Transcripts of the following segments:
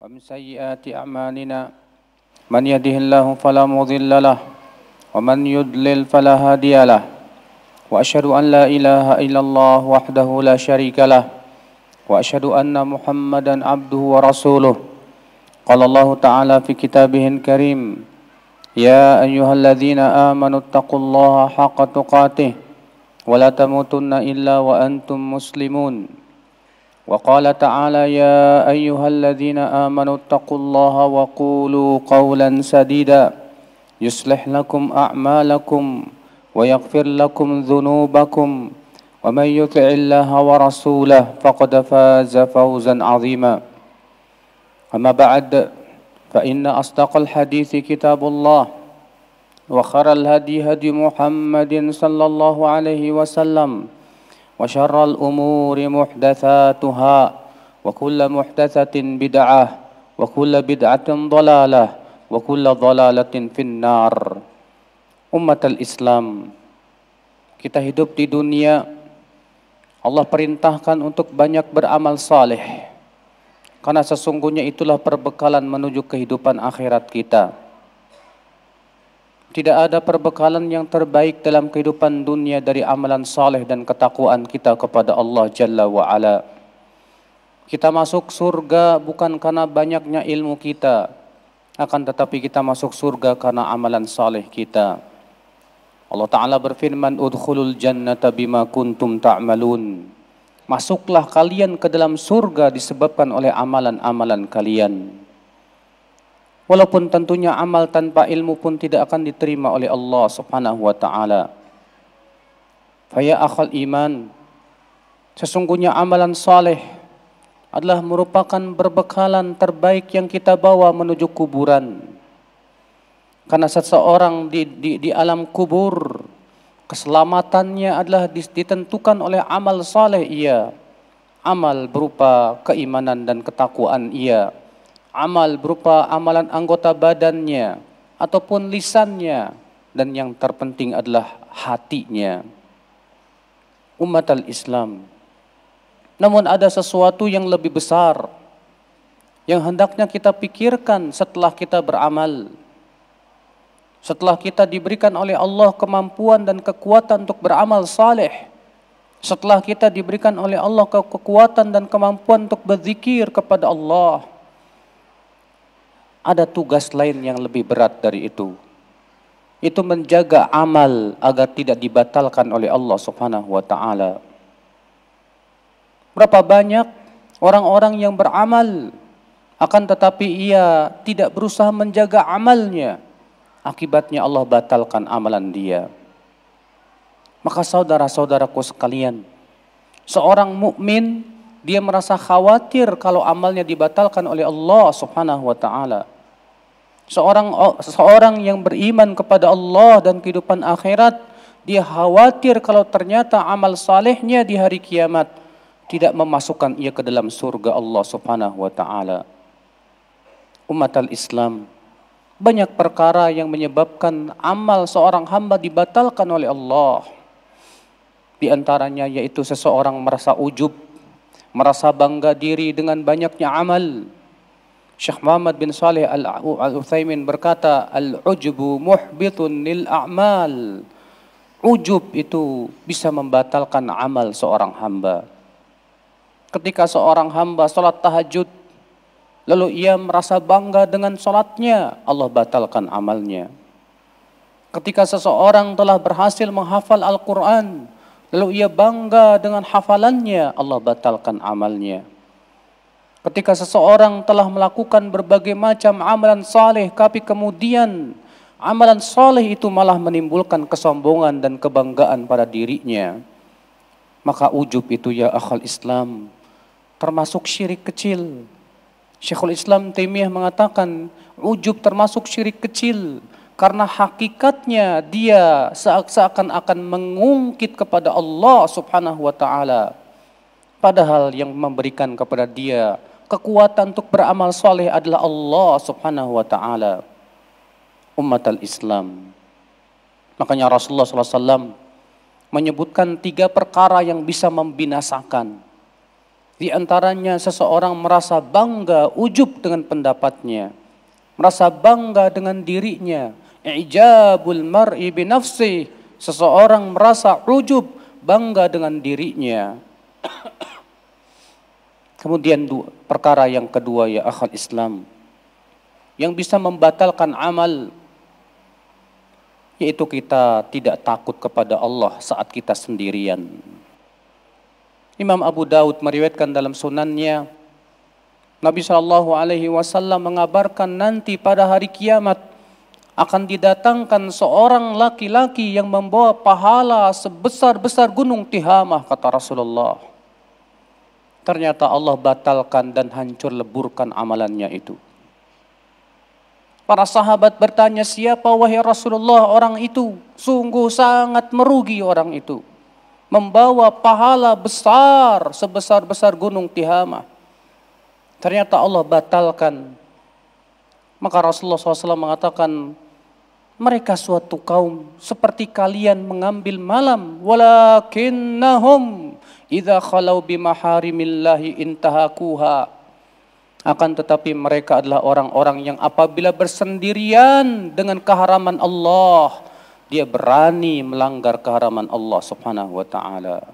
ومن سيئات أعمالنا من يهده الله فلا مضل له ومن يضلل فلا هادي له وأشهد أن لا إله إلا الله وحده لا شريك له وأشهد أن محمدا عبده ورسوله قال الله تعالى في كتابه الكريم يا أيها الذين آمنوا اتقوا الله حق تقاته ولا تموتن إلا وأنتم مسلمون وقال تعالى يا أيها الذين آمنوا اتقوا الله وقولوا قولا سديدا يصلح لكم أعمالكم ويغفر لكم ذنوبكم ومن يطع الله ورسوله فقد فاز فوزا عظيما أما بعد فإن أصدق الحديث كتاب الله وخير الهدي هدي محمد صلى الله عليه وسلم وشر الأمور محدثاتها وكل محدثة بدعة وكل بدعة ضلالة وكل ضلالة في النار. Ummatul Islam, kita hidup di dunia, Allah perintahkan untuk banyak beramal saleh, karena sesungguhnya itulah perbekalan menuju kehidupan akhirat kita. Tidak ada perbekalan yang terbaik dalam kehidupan dunia dari amalan saleh dan ketakwaan kita kepada Allah Jalla wa'ala. Kita masuk surga bukan karena banyaknya ilmu kita, akan tetapi kita masuk surga karena amalan saleh kita. Allah Ta'ala berfirman, udkhulul jannata bima kuntum ta'malun. Masuklah kalian ke dalam surga disebabkan oleh amalan-amalan kalian. Walaupun tentunya amal tanpa ilmu pun tidak akan diterima oleh Allah Subhanahu wa Ta'ala. Faya akhal iman, sesungguhnya amalan saleh adalah merupakan berbekalan terbaik yang kita bawa menuju kuburan. Karena seseorang di alam kubur, keselamatannya adalah ditentukan oleh amal saleh ia. Amal berupa keimanan dan ketakwaan ia. Amal berupa amalan anggota badannya ataupun lisannya, dan yang terpenting adalah hatinya. Ummatul Islam, namun ada sesuatu yang lebih besar yang hendaknya kita pikirkan setelah kita beramal. Setelah kita diberikan oleh Allah kemampuan dan kekuatan untuk beramal saleh, setelah kita diberikan oleh Allah kekuatan dan kemampuan untuk berzikir kepada Allah, ada tugas lain yang lebih berat dari itu. Itu menjaga amal agar tidak dibatalkan oleh Allah Subhanahu wa Ta'ala. Berapa banyak orang-orang yang beramal, akan tetapi ia tidak berusaha menjaga amalnya. Akibatnya Allah batalkan amalan dia. Maka saudara-saudaraku sekalian, seorang mukmin dia merasa khawatir kalau amalnya dibatalkan oleh Allah Subhanahu wa Ta'ala. Seorang yang beriman kepada Allah dan kehidupan akhirat, dia khawatir kalau ternyata amal salehnya di hari kiamat tidak memasukkan ia ke dalam surga Allah Subhanahu wa Ta'ala. Ummatul Islam, banyak perkara yang menyebabkan amal seorang hamba dibatalkan oleh Allah. Di antaranya yaitu seseorang merasa ujub, merasa bangga diri dengan banyaknya amal. Syekh Muhammad bin Saleh Al-Utsaimin berkata, al-ujbu muhbitun lil a'mal. Ujub itu bisa membatalkan amal seorang hamba. Ketika seorang hamba salat tahajud, lalu ia merasa bangga dengan salatnya, Allah batalkan amalnya. Ketika seseorang telah berhasil menghafal Al-Quran, lalu ia bangga dengan hafalannya, Allah batalkan amalnya. Ketika seseorang telah melakukan berbagai macam amalan saleh, tapi kemudian amalan saleh itu malah menimbulkan kesombongan dan kebanggaan pada dirinya, maka ujub itu ya akhal Islam termasuk syirik kecil. Syekhul Islam Taimiyah mengatakan ujub termasuk syirik kecil karena hakikatnya dia seakan-akan mengungkit kepada Allah Subhanahu wa Ta'ala. Padahal yang memberikan kepada dia kekuatan untuk beramal soleh adalah Allah Subhanahu wa Ta'ala. Ummatul Islam, makanya Rasulullah SAW menyebutkan 3 perkara yang bisa membinasakan. Di antaranya seseorang merasa bangga, ujub dengan pendapatnya, merasa bangga dengan dirinya. Ijabul mar'i binafsi, seseorang merasa ujub, bangga dengan dirinya. Kemudian perkara yang kedua ya akhal Islam, yang bisa membatalkan amal, yaitu kita tidak takut kepada Allah saat kita sendirian. Imam Abu Daud meriwayatkan dalam sunannya, Nabi SAW mengabarkan nanti pada hari kiamat akan didatangkan seorang laki-laki yang membawa pahala sebesar-besar gunung Tihamah, kata Rasulullah. Ternyata Allah batalkan dan hancur leburkan amalannya itu. Para sahabat bertanya, siapa wahai Rasulullah orang itu? Sungguh sangat merugi orang itu, membawa pahala besar sebesar-besar gunung Tihamah. Ternyata Allah batalkan. Maka Rasulullah SAW mengatakan, mereka suatu kaum seperti kalian mengambil malam, walakinnahum idza khalau bimaharimillahi intahakuha. Akan tetapi mereka adalah orang-orang yang apabila bersendirian dengan keharaman Allah, dia berani melanggar keharaman Allah Subhanahu wa taala.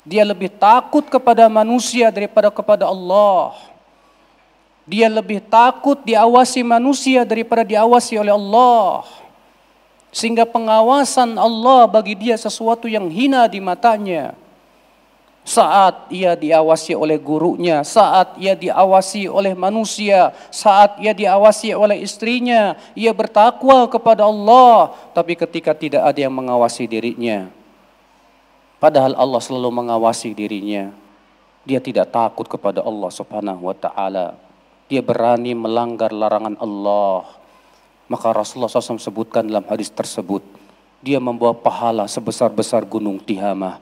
Dia lebih takut kepada manusia daripada kepada Allah. Dia lebih takut diawasi manusia daripada diawasi oleh Allah. Sehingga pengawasan Allah bagi dia sesuatu yang hina di matanya. Saat ia diawasi oleh gurunya, saat ia diawasi oleh manusia, saat ia diawasi oleh istrinya, ia bertakwa kepada Allah. Tapi ketika tidak ada yang mengawasi dirinya, padahal Allah selalu mengawasi dirinya, dia tidak takut kepada Allah Subhanahu wa taala. Dia berani melanggar larangan Allah. Maka Rasulullah SAW sebutkan dalam hadis tersebut, dia membawa pahala sebesar-besar gunung Tihamah.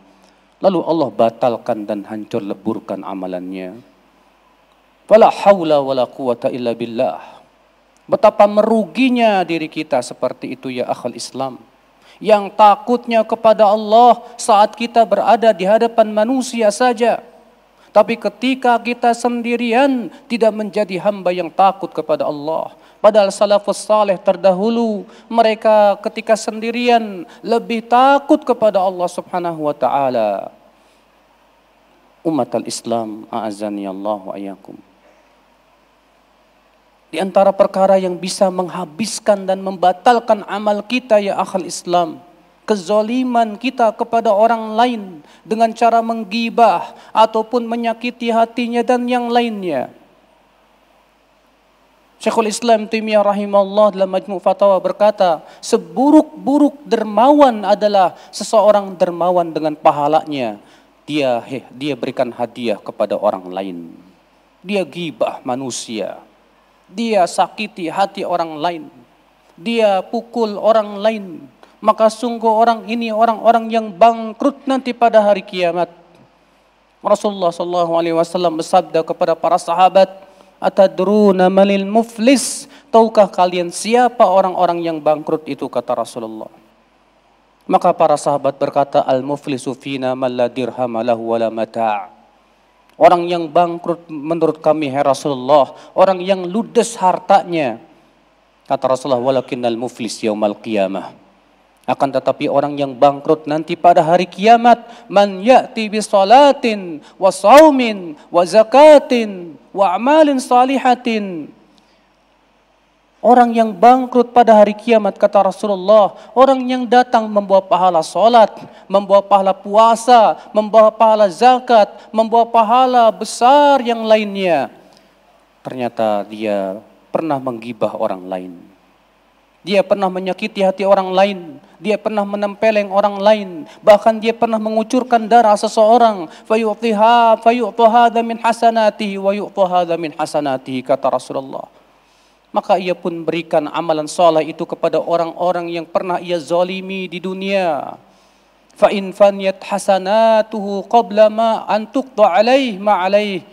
Lalu Allah batalkan dan hancur leburkan amalannya. Wala haula wala quwata illa billah. Betapa meruginya diri kita seperti itu ya akhal Islam. Yang takutnya kepada Allah saat kita berada di hadapan manusia saja. Tapi ketika kita sendirian tidak menjadi hamba yang takut kepada Allah. Padahal salafus saleh terdahulu, mereka ketika sendirian lebih takut kepada Allah Subhanahu wa taala. Umatal Islam, a'azani Allah wa iyyakum. Di antara perkara yang bisa menghabiskan dan membatalkan amal kita ya akhal Islam, kezaliman kita kepada orang lain dengan cara menggibah ataupun menyakiti hatinya dan yang lainnya. Syekhul Islam Taimiyah rahimahullah dalam Majmu' Fatawa berkata, seburuk-buruk dermawan adalah seseorang dermawan dengan pahalanya. Dia berikan hadiah kepada orang lain. Dia gibah manusia. Dia sakiti hati orang lain. Dia pukul orang lain. Maka sungguh orang ini orang-orang yang bangkrut nanti pada hari kiamat. Rasulullah SAW bersabda kepada para sahabat, atadruna manil muflis? Tahukah kalian siapa orang-orang yang bangkrut itu, kata Rasulullah. Maka para sahabat berkata, al-muflisu fina man la dirham lahu wala mata'. Orang yang bangkrut menurut kami hai Rasulullah, orang yang ludes hartanya. Kata Rasulullah, walakinnal muflis yaumal qiyamah. Akan tetapi orang yang bangkrut nanti pada hari kiamat, man ya'ti bi salatin wa saumin wa zakatin wa amalin salihatin. Orang yang bangkrut pada hari kiamat, kata Rasulullah, orang yang datang membawa pahala salat, membawa pahala puasa, membawa pahala zakat, membawa pahala besar yang lainnya. Ternyata dia pernah menggibah orang lain. Dia pernah menyakiti hati orang lain. Dia pernah menempeleng orang lain. Bahkan dia pernah mengucurkan darah seseorang. Fayu'tu hadha min hasanatihi wa yu'tu hadha min hasanatihi, kata Rasulullah. Maka ia pun berikan amalan saleh itu kepada orang-orang yang pernah ia zalimi di dunia. Fa in faniyat hasanatuhu qabla ma an tuqta alaih ma alaih.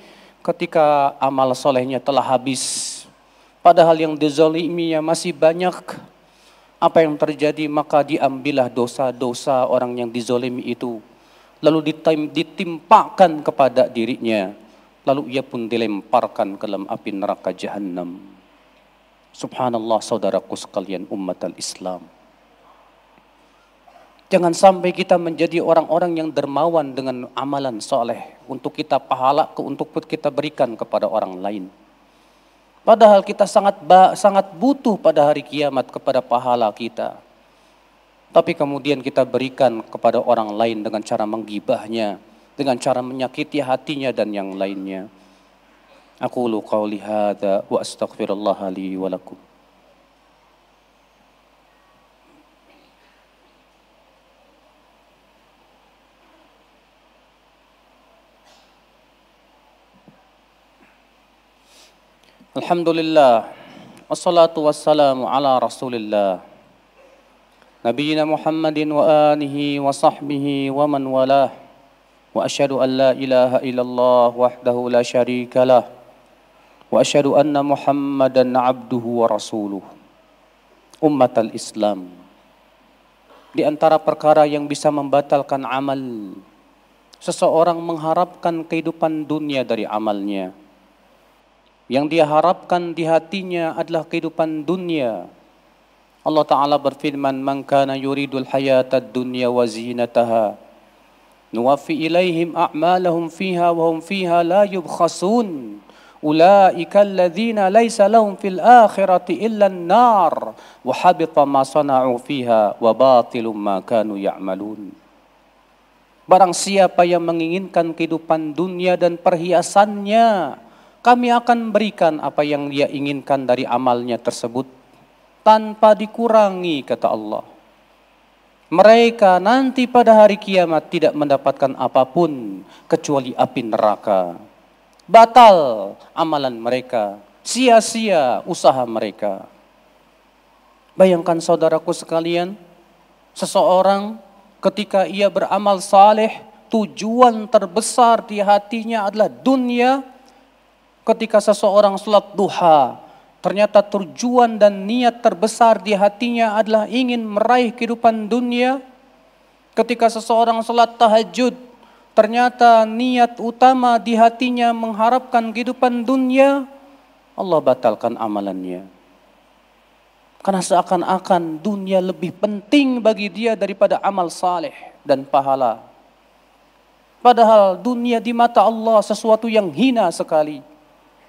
Ketika amal solehnya telah habis, padahal yang dizaliminya masih banyak, apa yang terjadi? Maka diambillah dosa-dosa orang yang dizalimi itu, lalu ditimpakan kepada dirinya. lalu ia pun dilemparkan ke dalam api neraka Jahannam. Subhanallah, saudaraku sekalian umat al-Islam. Jangan sampai kita menjadi orang-orang yang dermawan dengan amalan soleh untuk kita pahala, untuk kita berikan kepada orang lain. Padahal kita sangat butuh pada hari kiamat kepada pahala kita. Tapi kemudian kita berikan kepada orang lain dengan cara menggibahnya, dengan cara menyakiti hatinya dan yang lainnya. Aqulu qawli hadza wa astaghfirullah li wa lakum. Alhamdulillah, wassalatu wassalamu ala rasulillah, Nabiyyina Muhammadin wa alihi wa sahbihi wa man walah, wa asyhadu an la ilaha illallah wahdahu la syarikalah, wa asyhadu anna Muhammadan abduhu wa rasuluh. Ummatal Islam, di antara perkara yang bisa membatalkan amal, seseorang mengharapkan kehidupan dunia dari amalnya. Yang dia harapkan di hatinya adalah kehidupan dunia. Allah Ta'ala berfirman, "Man kana yuridul hayatad dunya wa zinataha, nuwaffi ilaihim a'malahum fiha wa hum fiha la yubkhasun. Ulaika alladhina laysa lahum fil akhirati illa an-nar wa habita ma sana'u fiha wa batilum ma kanu ya'malun." Barang siapa yang menginginkan kehidupan dunia dan perhiasannya, kami akan berikan apa yang dia inginkan dari amalnya tersebut tanpa dikurangi, kata Allah. Mereka nanti pada hari kiamat tidak mendapatkan apapun kecuali api neraka. Batal amalan mereka, sia-sia usaha mereka. Bayangkan saudaraku sekalian, seseorang ketika ia beramal saleh, tujuan terbesar di hatinya adalah dunia. Ketika seseorang salat duha, ternyata tujuan dan niat terbesar di hatinya adalah ingin meraih kehidupan dunia. Ketika seseorang salat tahajud, ternyata niat utama di hatinya mengharapkan kehidupan dunia, Allah batalkan amalannya. Karena seakan-akan dunia lebih penting bagi dia daripada amal saleh dan pahala. Padahal dunia di mata Allah sesuatu yang hina sekali.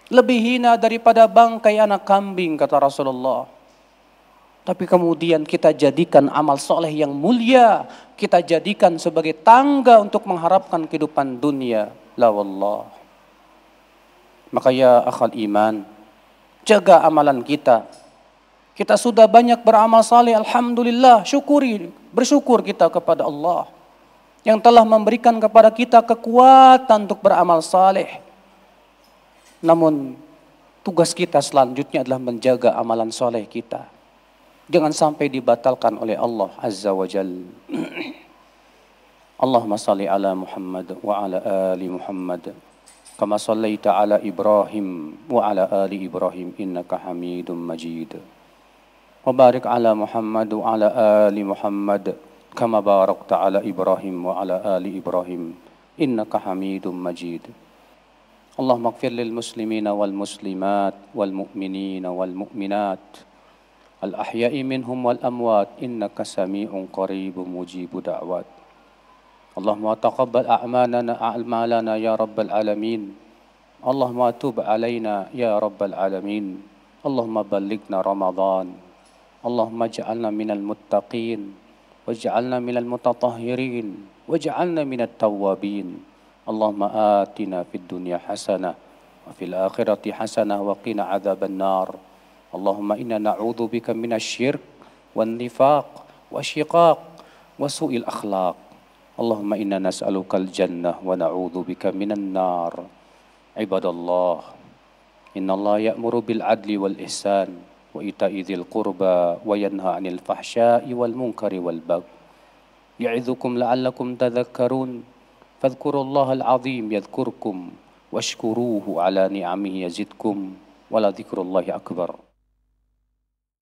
Lebih hina daripada bangkai anak kambing, kata Rasulullah. Tapi kemudian kita jadikan amal soleh yang mulia, kita jadikan sebagai tangga untuk mengharapkan kehidupan dunia. La wallah. Maka ya akhal iman, jaga amalan kita. Kita sudah banyak beramal saleh, alhamdulillah, bersyukur kita kepada Allah yang telah memberikan kepada kita kekuatan untuk beramal saleh. Namun tugas kita selanjutnya adalah menjaga amalan soleh kita. Jangan sampai dibatalkan oleh Allah Azza wa Jal. Allahumma salli ala Muhammad wa ala ali Muhammad. Kama sallaita ala Ibrahim wa ala ali Ibrahim innaka hamidun majid. Wa barik ala Muhammad wa ala ali Muhammad. Kama barakta ala Ibrahim wa ala ali Ibrahim innaka hamidun majid. اللهم اغفر للمسلمين والمسلمات والمؤمنين والمؤمنات الأحياء منهم والأموات إنك سميع قريب مجيب دعوات. اللهم تقبل أعمالنا يا رب العالمين. اللهم تب علينا يا رب العالمين. اللهم بلغنا رمضان. اللهم اجعلنا من المتقين واجعلنا من المتطهرين واجعلنا من التوابين. اللهم آتنا في الدنيا حسنة وفي الآخرة حسنة وقنا عذاب النار. اللهم إنا نعوذ بك من الشرك والنفاق والشقاق وسوء الأخلاق. اللهم إنا نسألك الجنة ونعوذ بك من النار. عباد الله، إن الله يأمر بالعدل والإحسان وإيتاء ذي القربى وينهى عن الفحشاء والمنكر والبغي يعظكم لعلكم تذكرون. فاذكروا الله العظيم يذكركم واشكروه على نعمه يزدكم ولذكر الله أكبر.